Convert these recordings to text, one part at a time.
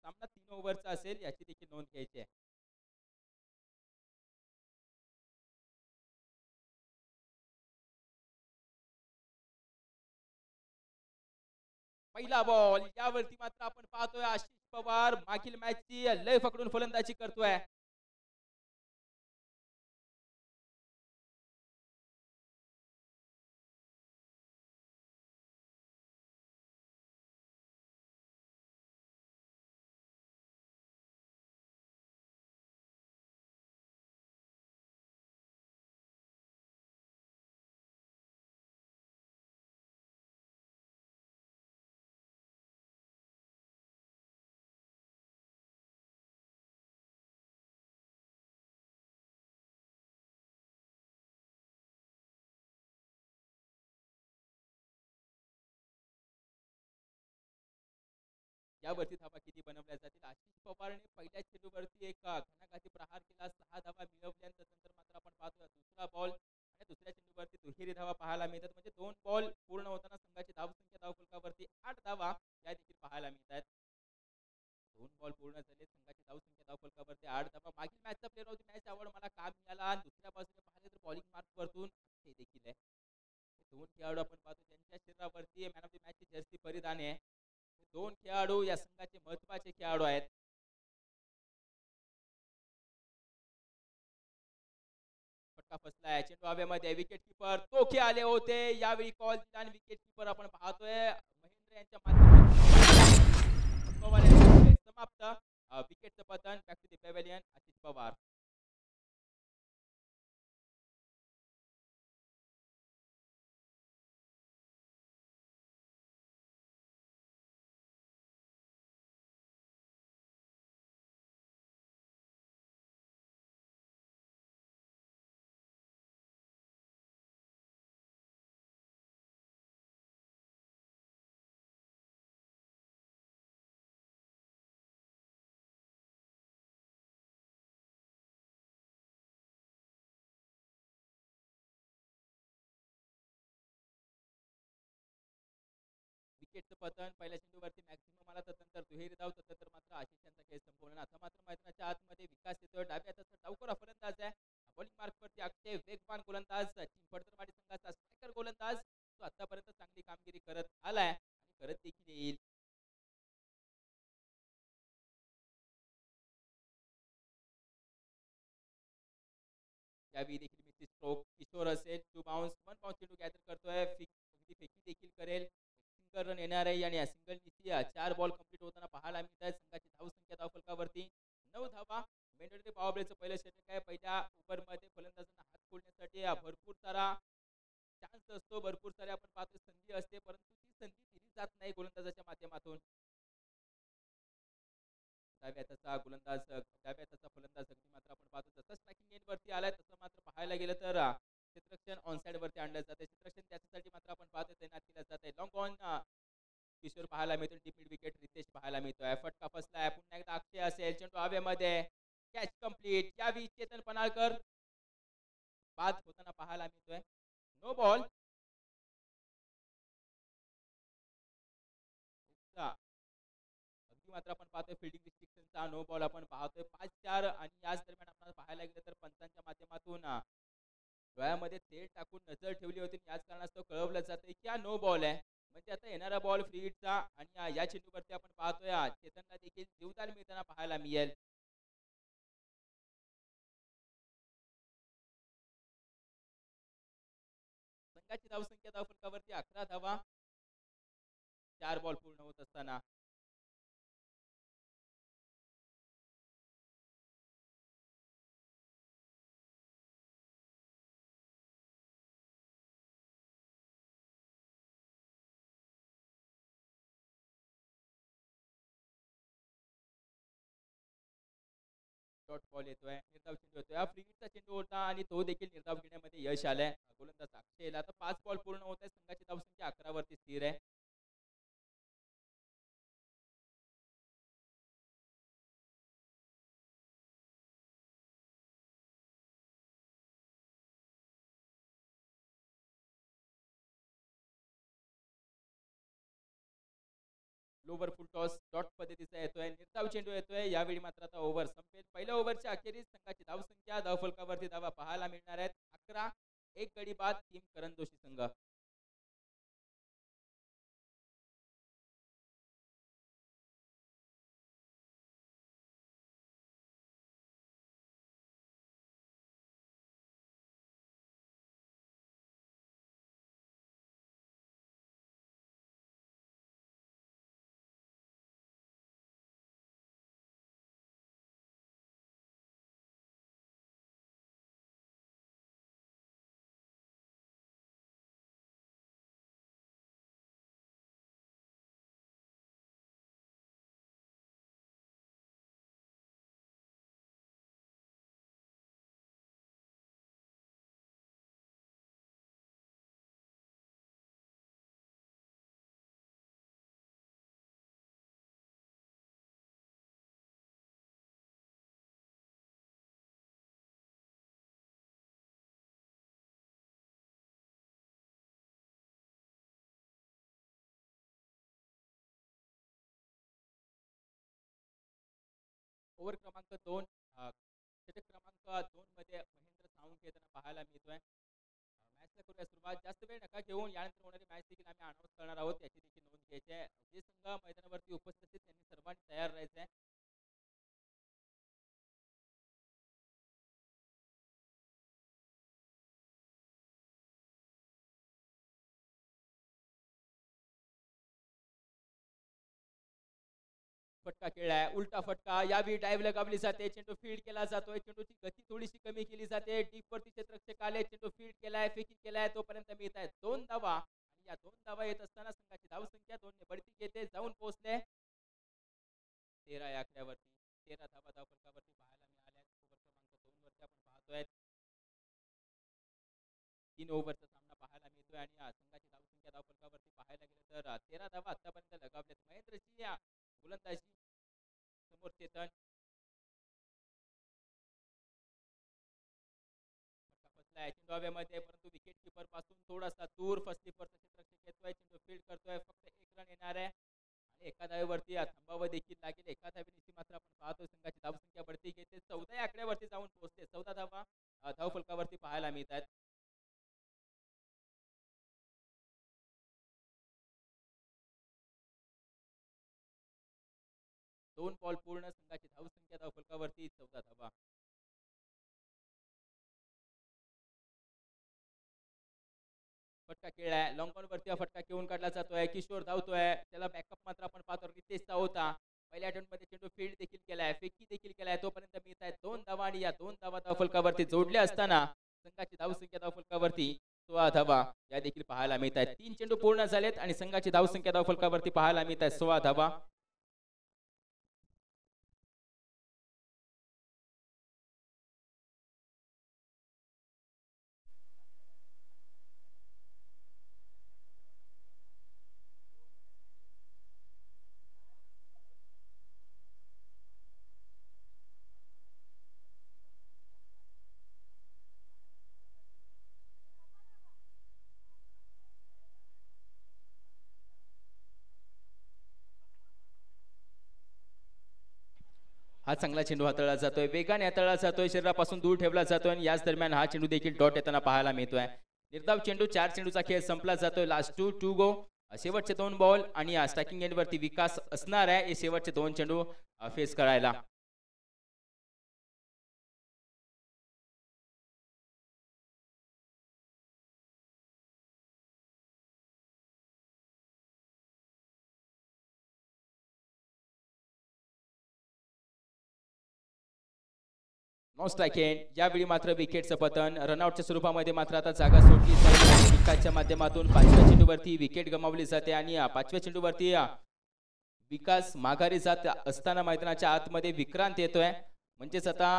सामना 3 ओव्हरचा असेल याची देखील नोंद घ्यायची आहे. पहिला बॉल यावरती मात्र आपण पाहतोय आशिष पवार मागील मॅचची लय पकडून फलंदाजी करतोय. यावरती धावा किती बनवल्या जातील. आशिष पवारने पहिल्या चेंडूवरती एक घणाघाती प्रहार केला, 6 धावा मिळवल्यानंतर मात्र आपण पाहतोय दुसरा बॉल आणि दुसऱ्या चेंडूवरती दुहेरी धावा पाहायला मिळतात. म्हणजे 2 बॉल पूर्ण होताना संघाची धावसंख्या धावफलकावरती 8 धावा या देखील पाहायला मिळतात. 2 बॉल पूर्ण झाले, संघाची धावसंख्या धावफलकावरती 8 धावा. मागील मॅचचा player of the match award मला का मिळाला आणि दुसऱ्या बाजूने पाहिले तर बॉलिंग मार्क वरतून हे देखील आहे. 2 खेळाडू आपण पाहतो ज्यांच्या शरीरावरती मॅन ऑफ द मॅचची जर्सी परिधान आहे. 2 खेळाडू या संघाचे महत्वाचे खेळाडू आहेत. फटका फसलाय, चेंडू हवेमध्ये, विकेट किपर टोके आले होते. यावेळी कॉल दिला आणि विकेट किपर आपण पाहतोय महेंद्र यांच्या माध्यमातून पवार यांचे समाप्त. विकेटचं पतन. Back to the pavilion Ashish Pawar. विकेटचं पतन. पहिल्या चेंडूवरती मॅक्सिमम आला तर नंतर दुहेरी धाव, तर मात्र आशिष यांचा खेळ संपवणार. आता मात्र मैदानाच्या आतमध्ये विकास येतोय. डाव्या हाताचा डावखोरा फलंदाज आहे. बॉलिंग मार्कवरती अक्षय वेगवान गोलंदाज, टीम पडतरवाडी संघाचा स्ट्रायकर गोलंदाज, तो आतापर्यंत चांगली कामगिरी करत आलाय आणि करत देखील येईल. यावेळी देखील मिस्टिक स्ट्रोक किशोर असेल. 2 बाउन्स 1 बाउन्स चेंडू गॅदर करतोय. फेकी देखील करेल. सिंगल रन येणार आहे आणि या सिंगल नीती 4 बॉल कंप्लीट होताना पाहायला मिळत आहे. संघाची धावसंख्या धावफलकावरती 9 धावा. मेंढरे पावरप्लेचं पहिलं षटक आहे. पहिल्या ओव्हरमध्ये फलंदाजांना हात खोलण्यासाठी भरपूर सारा चान्स असतो, भरपूर सारे आपण पाहतो संधी असते, परंतु ती संधी दिली जात नाही गोलंदाजाच्या माध्यमातून. डाव्या हाताचा गोलंदाज, डाव्या हाताचा फलंदाज अगदी मात्र आपण पाहतो जसं स्ट्रायकिंग एंड वरती आलाय तसं मात्र पाहायला गेलं तर क्षेत्ररक्षण ऑन साइड वरती आणलं जाते. क्षेत्ररक्षण त्याच्यासाठी मात्र आपण पाहतो तैनात केलं जाते. लॉंग ऑन किशोर पाहायला मिळतो. डीप मिड विकेट रितेश पाहायला मिळतोय. फटका फसलाय. पुन्हा एकदा अक्षय असेल. चेंडू हवेमध्ये, कॅच कंप्लीट. यावेळी चेतन पनाळकर बाद होताना पाहायला मिळतोय. No ball. अगदी मात्र आपण पाहतोय फिल्डिंग रिस्ट्रिक्शनचा नो बॉल आपण पाहतोय. 5-4 आणि याच दरम्यान आपण पाहायला गेलं तर पंचांच्या माध्यमातून डोळ्यामध्ये तेल टाकून नजर ठेवली होती. याच कारणास्तव कळवलं जातंय की हा नो बॉल आहे. म्हणजे आता येणारा बॉल फ्री हिटचा आणि या चेंडूवरती आपण पाहतोय चेतनला देखील जीवदान मिळताना पाहायला मिळेल. संघाची धावसंख्या धावफलकावरती 11 धावा. 4 बॉल पूर्ण होत असताना डॉट बॉल येतोय. निर्धाव चेंडू येतोय. हा फ्री हिटचा चेंडू होता आणि तो देखील निर्धाव घेण्यामध्ये यश आलंय गोलंदाज अक्षयला. आता 5 बॉल पूर्ण होत आहे. संघाची धावसंख्या 11 वरती स्थिर आहे. लोवर फुल टॉस डॉट पद्धतीचा येतोय, निर्धाव चेंडू येतोय. यावेळी मात्र आता ओव्हर संपेल. पहिल्या ओव्हरच्या अखेरीस संघाची धावसंख्या धावफलकावरती धावा पाहायला मिळणार आहेत 11. एक गडी बाद टीम करंदोशी संघ. ओव्हर क्रमांक 2 षटक क्रमांक 2 मध्ये महेंद्र सावंत येताना पाहायला मिळतोय. मॅचला करूया सुरुवात. जास्त वेळ नका घेऊन यानंतर होणारी मॅच देखील आम्ही अनाऊन्स करणार आहोत, याची देखील नोंद घ्यायची आहे. जे संघ मैदानावरती उपस्थित आहेत त्यांनी सर्वांनी तयार राहायचं आहे. फटका खेळलाय, उलटा फटका. यावेळी डायव्ह लगावली जाते, चेंडू फील्ड केला जातोय. चेंडूची गती थोडीशी कमी केली जाते. डीप वरती क्षेत्ररक्षक आले, चेंडू फील्ड केलाय, फेकिंग केलाय, तोपर्यंत मिळत आहेत 2 धावा. आणि या 2 धावा येत असताना संघाची धावसंख्या 2 ने बढती घेते, जाऊन पोहोचले 13 या आकड्यावरती. 13 धावा धावफलकावरती पाहायला मिळाल्या. ओव्हर क्रमांक 2 वरती आपण पाहतोय 3 ओव्हरचा सामना पाहायला मिळतोय आणि संघाची धावसंख्या धावफलकावरती पाहायला गेलं तर 13 धावा आतापर्यंत लगावल्यात. महेंद्रची गोलंदाजी समोर चेतन चेंडू हवेमध्ये, परंतु विकेट किपर पासून थोडासा दूर. फर्स्ट स्लिपरचा क्षेत्ररक्षक येतोय, चेंडू फील्ड करतोय. फक्त 1 रन येणार आहे आणि एका धावेवरती थांबावं देखील लागेल. एका धावेनिशी मात्र आपण पाहतोय संघाची धावसंख्या बढती घेते. 14 या आकड्यावरती जाऊन पोहोचते. 14 धावा धावफलकावरती पाहायला मिळत आहेत. 2 बॉल पूर्ण, संघाची धावसंख्या धावफलकावरती 14 धावा. फटका खेळलाय, लॉंग ऑन वरती फटका घेऊन काढला जातोय. किशोर धावतोय, त्याला बॅकअप मात्र आपण पाहतो रितेशचा होता. पहिल्या अटेम्प्ट मध्ये चेंडू फील्ड देखील केलाय, फेकी देखील केलाय, तोपर्यंत मिळत आहेत 2 धावा. आणि या 2 धावा धावफलकावरती जोडल्या असताना संघाची धावसंख्या धावफलकावरती 16 धावा या देखील पाहायला मिळत आहेत. 3 चेंडू पूर्ण झालेत आणि संघाची धावसंख्या धावफलकावरती पाहायला मिळत आहेत 16 धावा. हा चांगला चेंडू हाताळला जातोय, वेगाने हाताळला जातोय, शरीरापासून दूर ठेवला जातोय आणि याच दरम्यान हा चेंडू देखील डॉट येताना पाहायला मिळतोय. निर्धाव चेंडू 4 चेंडूचा खेळ संपला जातोय. लास्ट 2 गो. शेवटचे 2 बॉल आणि स्ट्रायकिंग एंड वरती विकास असणार आहे हे शेवटचे 2 चेंडू फेस करायला. No strike end. यावेळी मात्र विकेटचं पतन. रनआउटच्या स्वरूपामध्ये मात्र आता जागा सोडली जाते. विकासच्या माध्यमातून 5व्या चेंडूवरती विकेट गमावली जाते आणि 5व्या चेंडूवरती विकास माघारी जात असताना मैदानाच्या आतमध्ये विक्रांत येतोय. म्हणजेच आता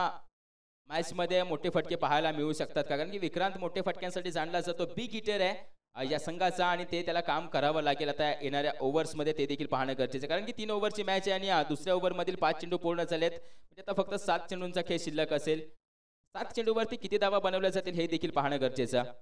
मॅच मध्ये मोठे फटके पाहायला मिळू शकतात, कारण की विक्रांत मोठे फटक्यांसाठी जाणला जातो. बिग हिटर आहे या संघाचा आणि ते त्याला काम करावं लागेल आता येणाऱ्या ओव्हर्स मध्ये. ते देखील पाहणं गरजेचं आहे, कारण की 3 ओव्हरची मॅच आहे आणि दुसऱ्या ओव्हर मधील 5 चेंडू पूर्ण झालेत. म्हणजे आता फक्त 7 चेंडूंचा खेळ शिल्लक असेल. 7 चेंडूवरती किती धावा बनवल्या जातील हे देखील पाहणं गरजेचं.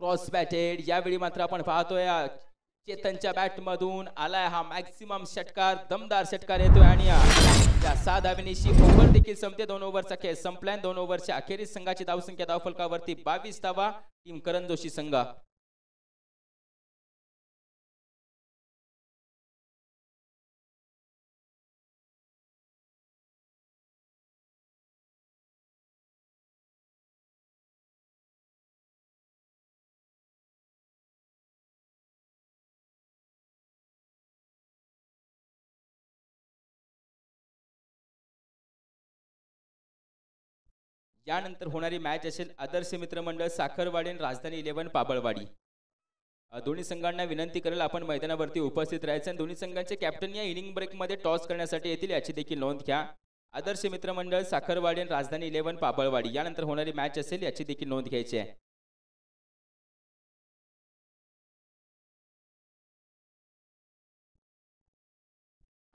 Cross batted. यावेळी मात्र आपण पाहतोय चेतनच्या बॅट मधून आलाय हा मॅक्सिमम षटकार, दमदार षटकार येतोय आणि या 6 धावेनिशी ओव्हर देखील संपते. 2 ओव्हरचा खेळ संपलाय. 2 ओव्हरच्या अखेरीस संघाची धावसंख्या धावफलकावरती 22 धावा. टीम करण जोशी संघ. यानंतर होणारी मॅच असेल आदर्श मित्रमंडळ साखरवाडी आणि राजधानी 11 पाबळवाडी. दोन्ही संघांना विनंती करेल आपण मैदानावरती उपस्थित राहायचं आणि दोन्ही संघांचे कॅप्टन या इनिंग ब्रेक मध्ये टॉस करण्यासाठी येतील याची देखील नोंद घ्या. आदर्श मित्रमंडळ साखरवाडी आणि राजधानी 11 पाबळवाडी यानंतर होणारी मॅच असेल याची देखील नोंद घ्यायची आहे.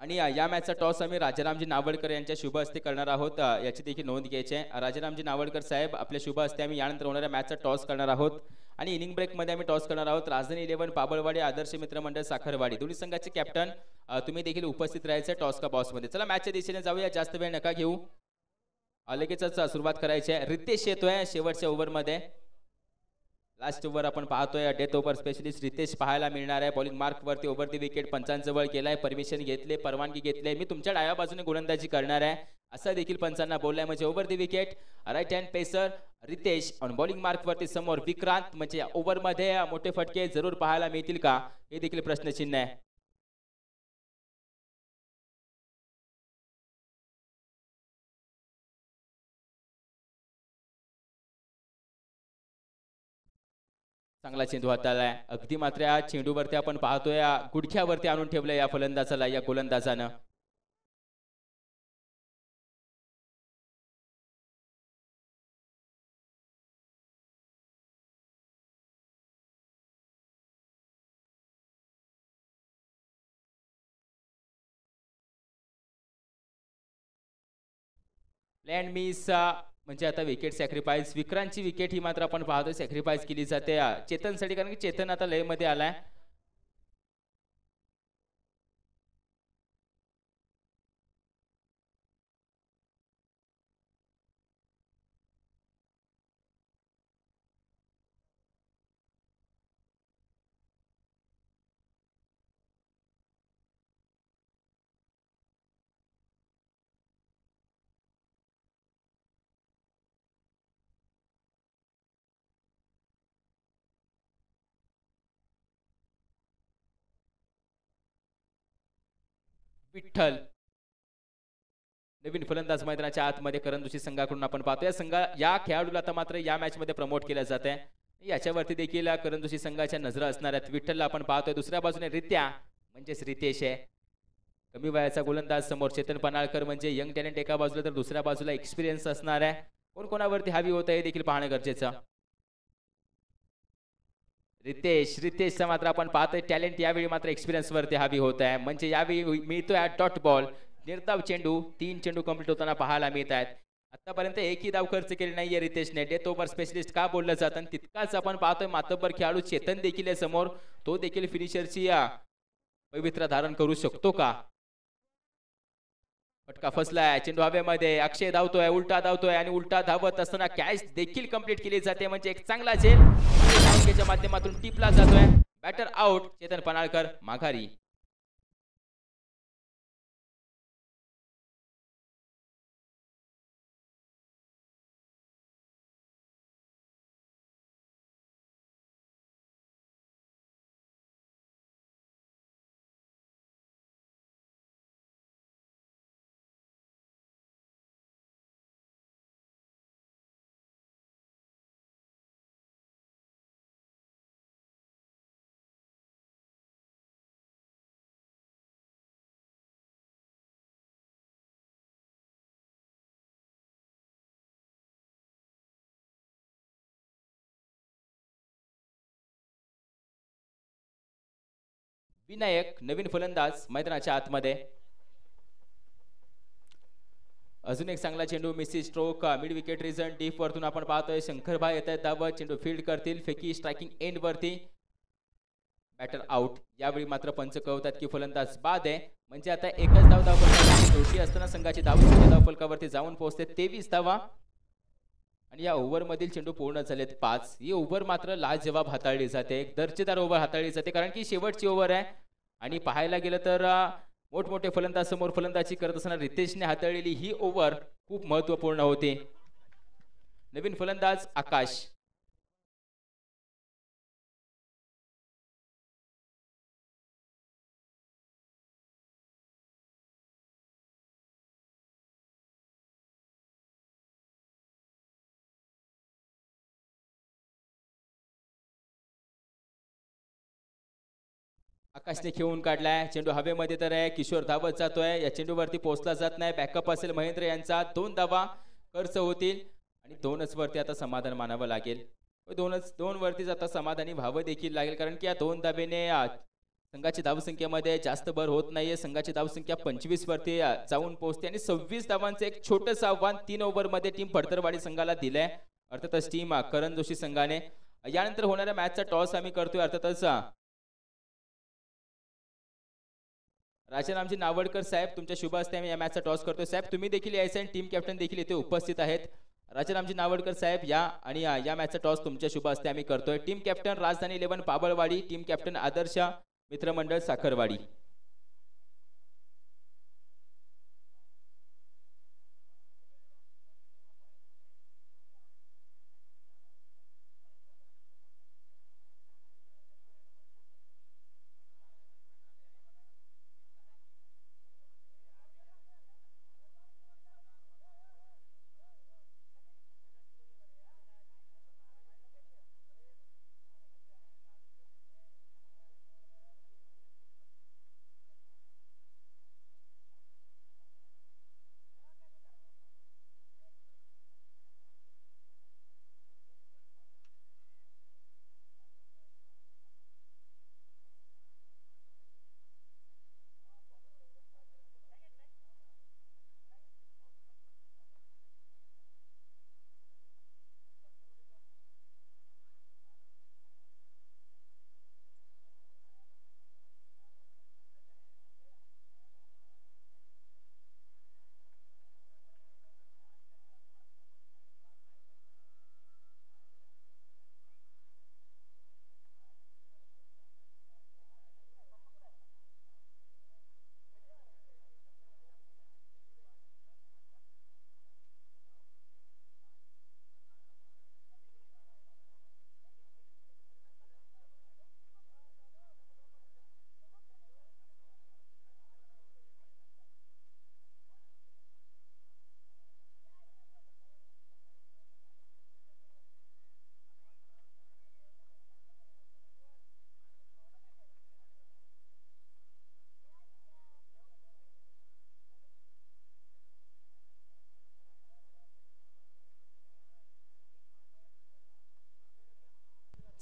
आणि या मॅचचा टॉस आम्ही राजारामजी नावडकर यांच्या शुभ हस्ते करणार आहोत याची देखील नोंद घ्यायची आहे. राजारामजी नावडकर साहेब आपल्या शुभ हस्ते आम्ही यानंतर होणाऱ्या मॅचचा टॉस करणार आहोत आणि इनिंग ब्रेक मध्ये आम्ही टॉस करणार आहोत. राजधानी 11 पाबळवाडी आदर्श मित्रमंडळ साखरवाडी दोन्ही संघाचे कॅप्टन तुम्ही देखील उपस्थित राहायचे टॉस का बॉस मध्ये. चला मॅचच्या दिशेने जाऊया, जास्त वेळ नका घेऊ, लगेचच सुरुवात करायची आहे. रितेश येतोय शेवटच्या ओव्हर मध्ये. लास्ट ओव्हर आपण पाहतोय डेथ ओव्हर स्पेशलिस्ट रितेश पाहायला मिळणार आहे. बॉलिंग मार्क वरती ओव्हर दी विकेट पंचांजवळ केलाय, परमिशन घेतले, परवानगी घेतले. मी तुमच्या डाव्या बाजूने गोलंदाजी करणार आहे असं देखील पंचांना बोललाय. म्हणजे over the wicket right hand pacer Ritesh on bowling mark वरती समोर विक्रांत. म्हणजे ओव्हर मध्ये मोठे फटके जरूर पाहायला मिळतील का हे देखील प्रश्नचिन्ह आहे. चांगला चेंडू हाताळलाय. अगदी मात्र या चेंडूवरती आपण पाहतोय गुडघ्यावरती आणून ठेवलंय या फलंदाजाला, या गोलंदाजानं. प्लॅन मिस म्हणजे आता विकेट सॅक्रिफाईस. विक्रांतची विकेट ही मात्र आपण पाहतोय सॅक्रिफाईस केली जाते चेतनसाठी, कारण की चेतन आता लय मध्ये आलाय. विठ्ठल नवीन फलंदाज मैदानाच्या आतमध्ये करण जोशी संघाकडून आपण पाहतोय. या खेळाडूला आता मात्र या मॅच मध्ये प्रमोट केलं जात आहे. याच्यावरती देखील करण जोशी संघाच्या नजरा असणार आहेत. विठ्ठलला आपण पाहतोय. दुसऱ्या बाजूने रित्या म्हणजेच रितेश आहे, कमी वयाचा गोलंदाज. समोर चेतन पनाळकर म्हणजे यंग टॅलेंट एका बाजूला, तर दुसऱ्या बाजूला एक्सपिरियन्स असणार आहे. कोण कोणावरती हावी होत आहे देखील पाहणं गरजेचं. रितेशचा मात्र आपण पाहतोय टॅलेंट यावेळी मात्र एक्सपिरियन्स वरती हावी होत आहे. म्हणजे यावेळी मिळतोय डॉट बॉल, निर्धाव चेंडू. 3 चेंडू कंप्लीट होताना पाहायला मिळत आहेत. आतापर्यंत एकही धाव खर्च केली नाहीये रितेशने. डेथ ओव्हर स्पेशलिस्ट का बोललं जातं आणि तितकाच आपण पाहतोय मातब्बर खेळाडू चेतन देखील आहे समोर. तो देखील फिनिशरची पवित्र धारण करू शकतो का. फटका फसलाय, चेंडू हवेमध्ये. अक्षय धावतोय, उलटा धावतोय आणि उलटा धावत असताना कॅच देखील कंप्लीट केली जाते. म्हणजे एक चांगला चेंडू माध्यमातून टिपला जातोय. बॅटर आउट, चेतन पनाळकर माघारी. विनायक नवीन फलंदाज मैदानाच्या आतमध्ये. अजून एक चांगला चेंडू मिसी stroke mid wicket reason deep वरतून आपण पाहतोय शंकरभाई येत आहेत धावत चेंडू फील्ड करतील फेकी स्ट्रायकिंग एंड वरती बॅटर आउट. यावेळी मात्र पंच कळवतात की फलंदाज बाद आहे म्हणजे आता एकच धाव दोषी असताना संघाची धाव फलकावरती जाऊन पोहोचते 23 धावा आणि या ओव्हर मधील चेंडू पूर्ण झालेत 5. ही ओव्हर मात्र लाजवाब हाताळली जाते एक दर्जेदार ओव्हर हाताळली जाते कारण की शेवटची ओव्हर आहे आणि पाहायला गेलं तर मोठमोठे फलंदाज समोर फलंदाजी करत असताना रितेशने हाताळलेली ही ओव्हर खूप महत्वपूर्ण होती. नवीन फलंदाज आकाश. आकाशने खेळून काढलाय चेंडू हवेमध्ये तर आहे किशोर धावत जातोय या चेंडूवरती पोहोचला जात नाही बॅकअप असेल महेंद्र यांचा 2 धावा खर्च होतील आणि 2च वरती आता समाधान मानावं लागेल. 2 वरतीच आता समाधानी व्हावं देखील लागेल कारण की या 2 धावेने संघाची धावसंख्येमध्ये जास्त भर होत नाहीये संघाची धावसंख्या 25 वरती जाऊन पोहोचते आणि 26 धावांचं एक छोटंसं आव्हान 3 ओव्हर मध्ये टीम फडतरवाडी संघाला दिलंय. अर्थातच टीम करण जोशी संघाने यानंतर होणाऱ्या मॅचचा टॉस आम्ही करतोय अर्थातच राजारामजी नावडकर साहेब तुमच्या शुभ हस्ते आम्ही या मॅचचा टॉस करतोय साहेब तुम्ही देखील यायचं आणि टीम कॅप्टन देखील इथे उपस्थित आहेत. राजारामजी नावडकर साहेब या आणि या मॅचचा टॉस तुमच्या शुभ हस्ते आम्ही करतोय. टीम कॅप्टन राजधानी 11 पाबळवाडी टीम कॅप्टन आदर्श मित्रमंडळ साखरवाडी.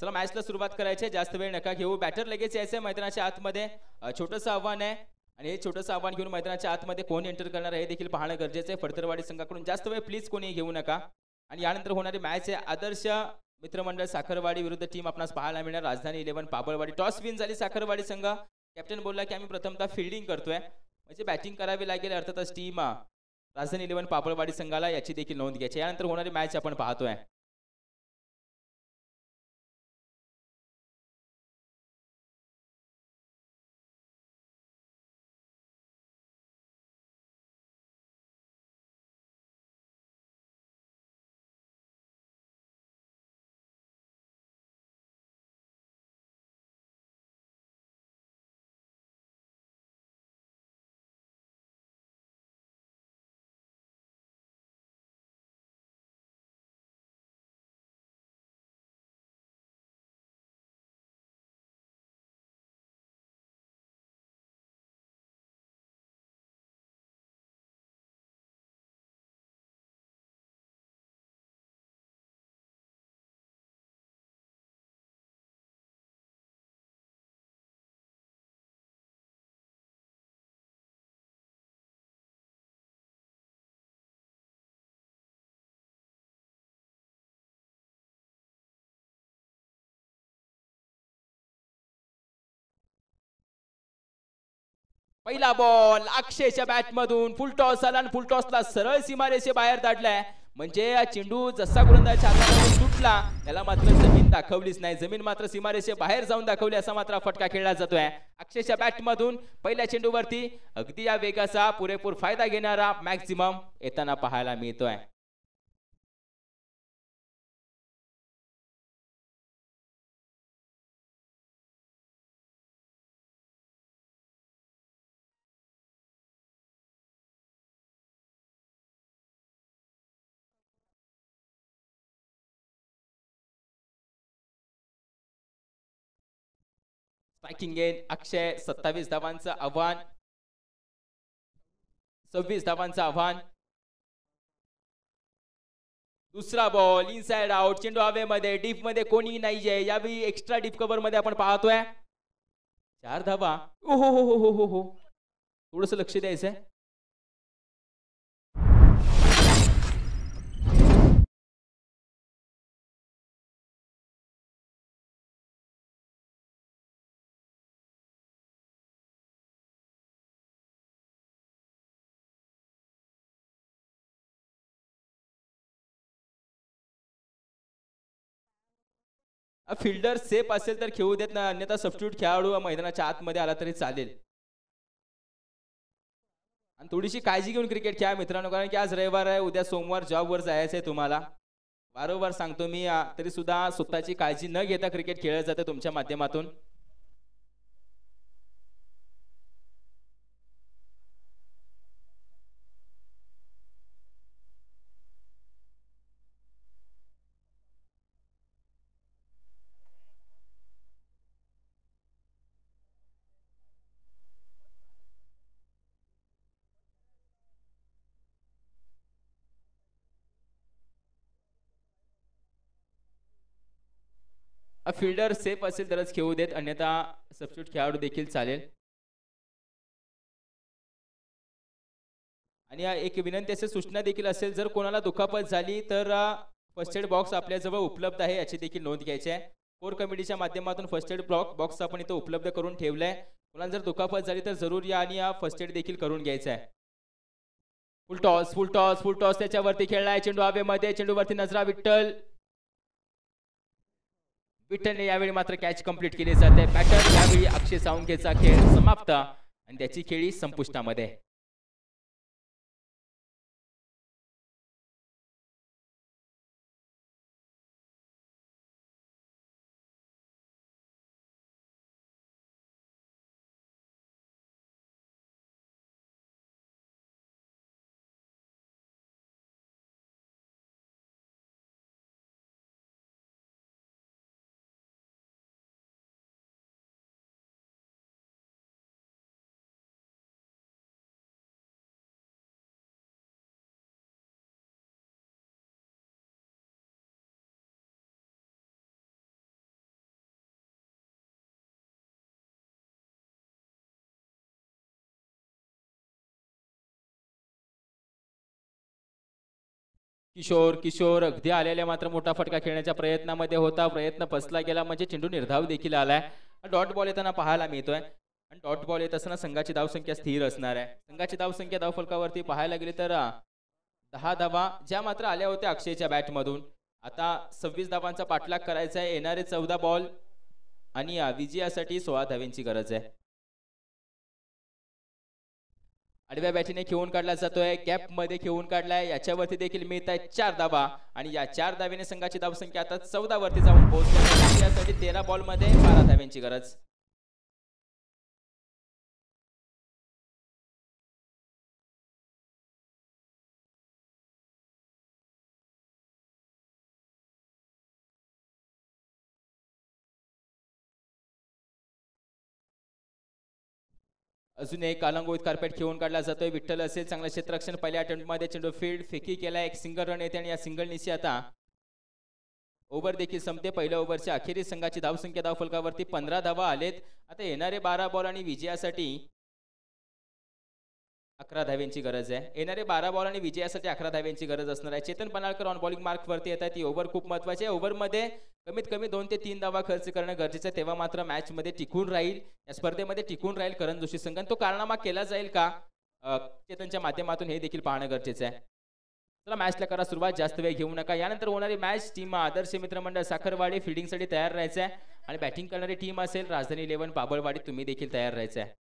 चला मॅचला सुरुवात करायची जास्त वेळ नका घेऊ बॅटर लगेच यायचंय मैदानाच्या आतमध्ये छोटंसं आव्हान आहे आणि हे छोटंसं आव्हान घेऊन मैदानाच्या आतमध्ये कोण एंटर करणार आहे हे देखील पाहणं गरजेचं आहे. फडतरवाडी संघाकडून जास्त वेळ प्लीज कोणी घेऊ नका आणि यानंतर होणारी मॅच आहे आदर्श मित्रमंडळ साखरवाडी विरुद्ध टीम आपणास पाहायला मिळणार राजधानी 11 पाबळवाडी. टॉस विन झाली साखरवाडी संघ. कॅप्टन बोलला की आम्ही प्रथमतः फिल्डिंग करतोय म्हणजे बॅटिंग करावी लागेल अर्थातच टीम राजधानी 11 पाबळवाडी संघाला याची देखील नोंद घ्यायची. यानंतर होणारी मॅच आपण पाहतोय. पहिला बॉल अक्षयच्या बॅट मधून फुल टॉस आला आणि फुल टॉसला सरळ सीमारेषे बाहेर धाडलाय. म्हणजे चेंडू जसा गोलंदाज हातामधून सुटला त्याला मात्र जमीन दाखवलीच नाही, जमीन मात्र सीमारेषे बाहेर जाऊन दाखवली. असा मात्र फटका खेळला जातोय. अक्षयच्या बॅट मधून पहिल्या चेंडूवरती अगदी या वेगाचा पुरेपूर फायदा घेणारा मॅक्झिमम येताना पाहायला मिळतोय. स्ट्रायकिंग एंड अक्षय 27 धावांचं आव्हान, 26 धावांचं आव्हान. दुसरा बॉल इनसाइड आउट, चेंडू हवेमध्ये, डीप मध्ये कोणी नाहीये. यावेळी एक्स्ट्रा डीप कव्हर मध्ये आपण पाहतोय 4 धावा. ओ हो हो हो हो हो, थोडस लक्ष द्यायचंय. फिल्डर सेफ असेल तर खेळू देत ना, अन्यथा सबस्टिट्यूट खेळाडू मैदानाच्या आतमध्ये आला तरी चालेल. आणि थोडीशी काळजी घेऊन क्रिकेट खेळा मित्रांनो, कारण की आज रविवार आहे, उद्या सोमवार जॉबवर जायचंय तुम्हाला. वारंवार सांगतो मी, तरी सुद्धा स्वतःची काळजी न घेता क्रिकेट खेळलं जातं तुमच्या माध्यमातून. फिल्डर सेफ असेल तरच खेळू देत, अन्यथा सबस्टिट्यूट खेळाडू देखील चालेल. आणि एक विनंती असेल, सूचना देखील असेल, जर कोणाला दुखापत झाली तर फर्स्ट एड बॉक्स आपल्याजवळ उपलब्ध आहे, याची देखील नोंद घ्यायची आहे. कोर कमिटीच्या माध्यमातून फर्स्ट एड बॉक्स आपण इथं उपलब्ध करून ठेवलाय. कोणाला जर दुखापत झाली तर जरूर या आणि फर्स्ट एड देखील करून घ्यायचा आहे. फुल टॉस फुल टॉस फुल टॉस त्याच्यावरती खेळलाय, चेंडू हवेमध्ये, चेंडूवरती नजरा विठ्ठल. विठ्ठलने यावेळी मात्र कॅच कंप्लीट केली जाते. बॅटर यावेळी अक्षय सावंकेचा खेळ समाप्त आणि त्याची खेळी संपुष्टामध्ये. किशोर किशोर अगदी आलेल्या मात्र मोठा फटका खेळण्याच्या प्रयत्नामध्ये होता, प्रयत्न फसला गेला, म्हणजे चेंडू निर्धाव देखील आलाय. डॉट बॉल येताना पाहायला मिळतोय आणि डॉट बॉल येत असताना संघाची धावसंख्या स्थिर असणार आहे. संघाची धावसंख्या धावफलकावरती पाहायला गेली तर 10 धावा ज्या मात्र आल्या होत्या अक्षयच्या बॅट मधून. आता 26 धावांचा पाठलाग करायचा आहे. येणारे 14 बॉल आणि विजयासाठी 16 धावांची गरज आहे. आडव्या बॅटीने खेळून काढला जातोय, गॅप मध्ये खेळून काढलाय, याच्यावरती देखील मिळत आहे 4 धावा आणि या 4 धावेने संघाची धावसंख्या आता 14 वरती जाऊन पोहोचली. यासाठी 13 बॉल मध्ये 12 धावांची गरज. अजून एक अलंगोत कार्पेट खेळून काढला जातोय. विठ्ठल असेल, चांगलं क्षेत्ररक्षण पहिल्या अटेम्प्ट मध्ये, चेंडू फील्ड फेकी केला, एक सिंगल रन येते आणि या सिंगल निशी आता ओव्हर देखील संपते. पहिल्या ओव्हरच्या अखेरीस संघाची धावसंख्या धावफलकावरती 15 धावा आलेत. आता येणारे 12 बॉल आणि विजयासाठी 11 धाव्यांची गरज आहे. येणारे 12 बॉल आणि विजयासाठी 11 धाव्यांची गरज असणार आहे. चेतन पन्हाळकर ऑन बॉलिंग मार्कवरती येतात. ती ओव्हर खूप महत्त्वाची आहे. ओव्हरमध्ये कमीत कमी 2 ते 3 धावा खर्च करणं गरजेचं आहे. तेव्हा मात्र मॅचमध्ये टिकून राहील, या स्पर्धेमध्ये टिकून राहील करण जोशी संघ. आणि तो कारनामा केला जाईल का? चेतनच्या माध्यमातून हे देखील पाहणं गरजेचं आहे. चला मॅचला करा सुरुवात, जास्त वेळ घेऊ नका. यानंतर होणारी मॅच टीम आदर्श मित्रमंडळ साखरवाडी फील्डिंगसाठी तयार राहायचं आहे आणि बॅटिंग करणारी टीम असेल राजधानी 11 बाबळवाडी, तुम्ही देखील तयार राहायचं आहे.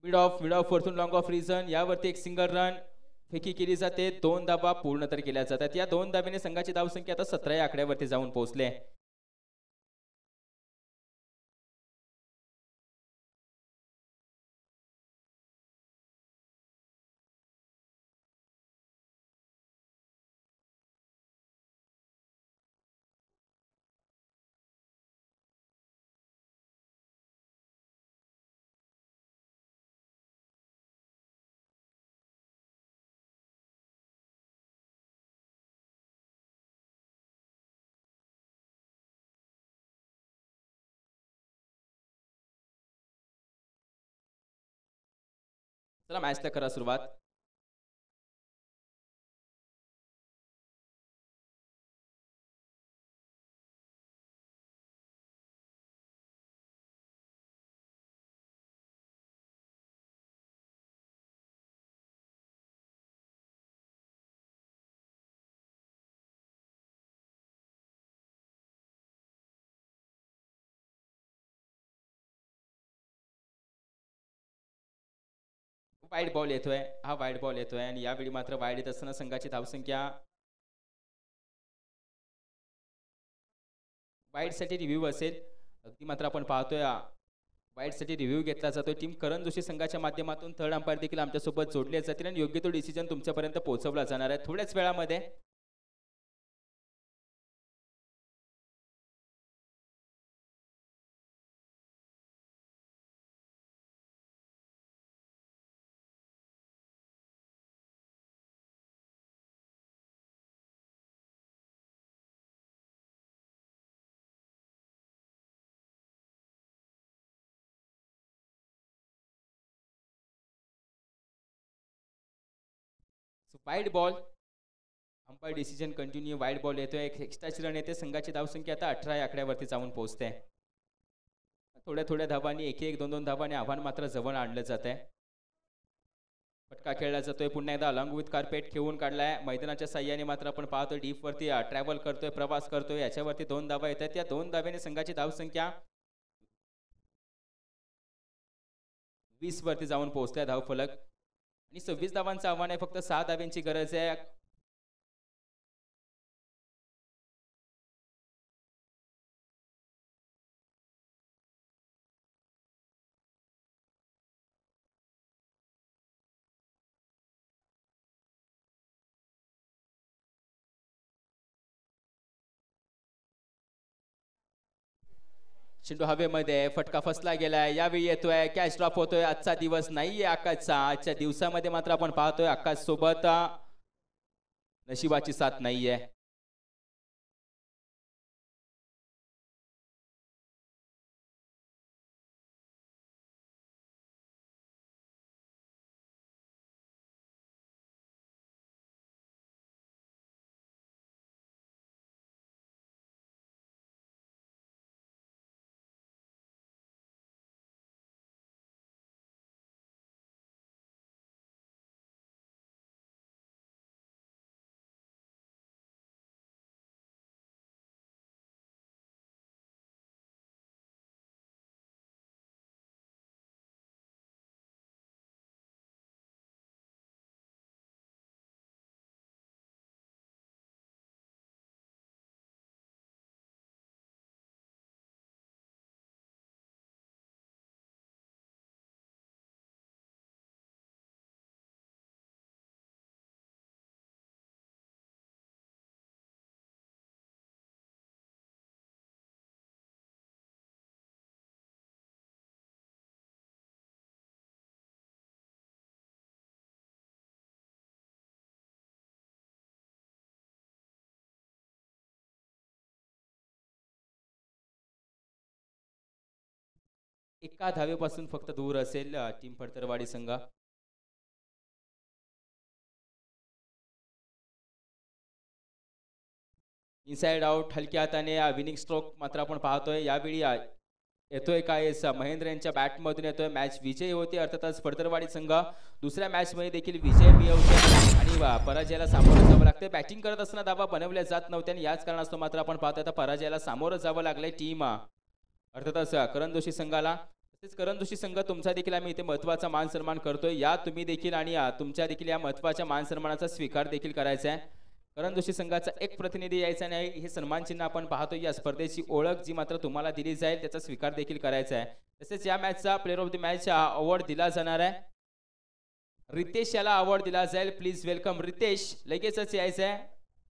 मिड ऑफ वरतून लॉंग ऑफ रिझन, यावरती एक सिंगल रन फेकी केली जाते. 2 धाबा पूर्ण तर केल्या जातात. या 2 धाब्याने संघाची धावसंख्या आता 17 या आकड्यावरती जाऊन पोहोचले. चला मॅचला करा सुरुवात. वाईड बॉल येतोय, हा वाईड बॉल येतोय आणि यावेळी मात्र वाईड येत असताना संघाची धावसंख्या वाईडसाठी रिव्ह्यू असेल. अगदी मात्र आपण पाहतोय वाईडसाठी रिव्ह्यू घेतला जातोय. टीम करण जोशी संघाच्या माध्यमातून थर्ड अंपायर देखील आमच्यासोबत जोडले जातील आणि योग्य तो डिसिजन तुमच्यापर्यंत पोहोचवला जाणार आहे थोड्याच वेळामध्ये. Wide ball, umpire decision continue. Wide ball येतोय, एक एक्स्ट्राची रन येते. संघाची धावसंख्या आता 18 या आकड्यावरती जाऊन पोहोचते. थोड्या थोड्या धावांनी, एक एक दोन दोन धावांनी आव्हान मात्र जवळ आणलं जात आहे. फटका खेळला जातोय पुन्हा एकदा. अलॉंग विथ कार्पेट खेळून काढलाय मैदानाच्या साह्याने. मात्र आपण पाहतोय डीप वरती ट्रॅव्हल करतोय, प्रवास करतोय. याच्यावरती 2 धावा येतात. या 2 धाव्याने संघाची धावसंख्या 20 वरती जाऊन पोहोचलाय धावफलक आणि 26 धावांचं आव्हान आहे. फक्त 6 धाव्यांची गरज आहे. चेंडू हवेमध्ये, फटका फसला गेलाय. यावेळी येतोय, कॅच ड्रॉप होतोय. आजचा दिवस नाहीये आकाशचा. आजच्या दिवसामध्ये मात्र आपण पाहतोय आकाश सोबत नशिबाची साथ नाहीये. एका धावेपासून फक्त दूर असेल टीम फडतरवाडी संघ. इनसाइड आउट हलक्या हाताने विनिंग स्ट्रोक मात्र आपण पाहतोय. यावेळी येतोय काय महेंद्र यांच्या बॅट मधून येतोय. मॅच विजयी होते अर्थातच फडतरवाडी संघ. दुसऱ्या मॅच मध्ये देखील विजय मिळवतो आणि पराजयाला सामोरं जावं लागतं. बॅटिंग करत असताना धावा बनवल्या जात नव्हत्या आणि याच कारणास्तव मात्र आपण पाहतोय आता पराजयाला सामोरं जावं लागलंय टीम अर्थातच करण जोशी संघाला. तसेच करण जोशी संघ तुमचा देखील आम्ही इथे महत्वाचा मान सन्मान करतोय. या तुम्ही देखील आणि तुमच्या देखील या महत्वाच्या मान सन्मानाचा स्वीकार देखील करायचा आहे. करण जोशी संघाचा एक प्रतिनिधी यायचा नाही. हे सन्मान चिन्ह आपण पाहतो. या स्पर्धेची ओळख जी मात्र तुम्हाला दिली जाईल त्याचा स्वीकार देखील करायचा आहे. तसेच या मॅचचा player of the match award दिला जाणार आहे. रितेश याला अवॉर्ड दिला जाईल. Please welcome Ritesh. लगेचच यायचं आहे.